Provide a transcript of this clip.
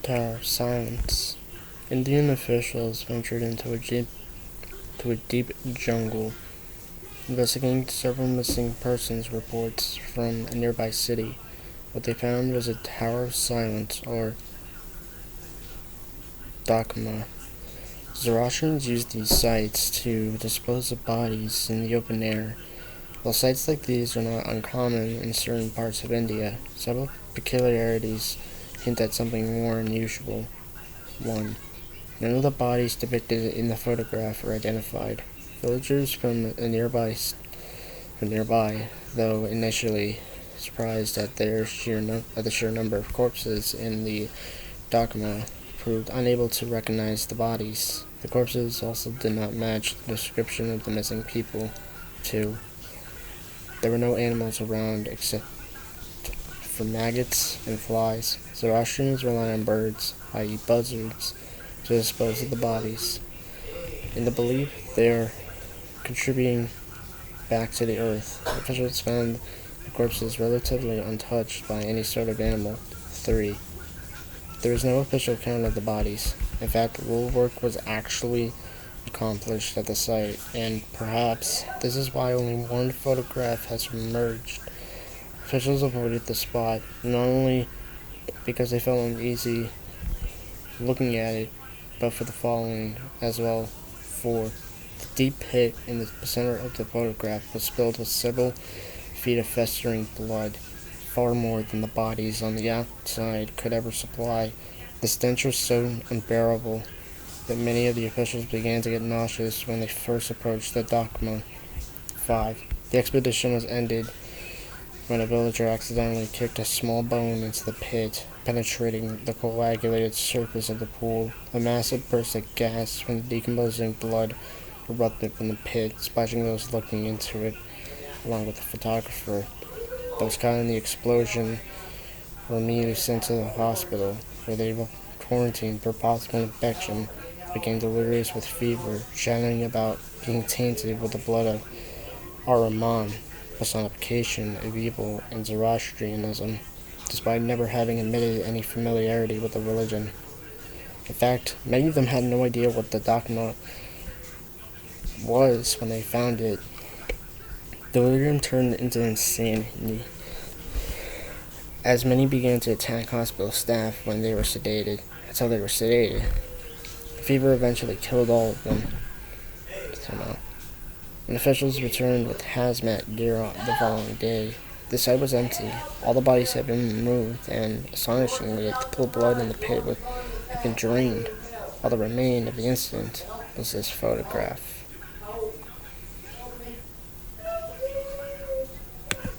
Tower of Silence. Indian officials ventured into a deep jungle, investigating several missing persons reports from a nearby city. What they found was a Tower of Silence, or Dakma. Zoroastrians used these sites to dispose of bodies in the open air. While sites like these are not uncommon in certain parts of India, several peculiarities hint at something more unusual. 1. None of the bodies depicted in the photograph were identified. Villagers from nearby, though initially surprised at the sheer number of corpses in the Dakma, proved unable to recognize the bodies. The corpses also did not match the description of the missing people. 2. There were no animals around except for maggots and flies. Zoroastrians rely on birds, i.e. buzzards, to dispose of the bodies, in the belief they are contributing back to the earth. Officials found the corpses relatively untouched by any sort of animal. 3. There is no official count of the bodies. In fact, little work was actually accomplished at the site, and perhaps this is why only one photograph has emerged. Officials avoided the spot, not only because they felt uneasy looking at it, but for the following as well. 4. The deep pit in the center of the photograph was filled with several feet of festering blood, far more than the bodies on the outside could ever supply. The stench was so unbearable that many of the officials began to get nauseous when they first approached the Dakma. 5. The expedition was ended when a villager accidentally kicked a small bone into the pit, penetrating the coagulated surface of the pool. A massive burst of gas from the decomposing blood erupted from the pit, splashing those looking into it, along with the photographer. Those caught in the explosion were immediately sent to the hospital, where they were quarantined for possible infection, became delirious with fever, shouting about being tainted with the blood of Ar-Rahman, personification of evil in Zoroastrianism, despite never having admitted any familiarity with the religion. In fact, many of them had no idea what the Dakma was when they found it. Delirium turned into insanity, as many began to attack hospital staff when they were sedated. That's how they were sedated. Fever eventually killed all of them. Somehow. When officials returned with hazmat gear the following day, the site was empty. All the bodies had been removed, and astonishingly, the pool of blood in the pit had been drained. All that remained of the incident was this photograph.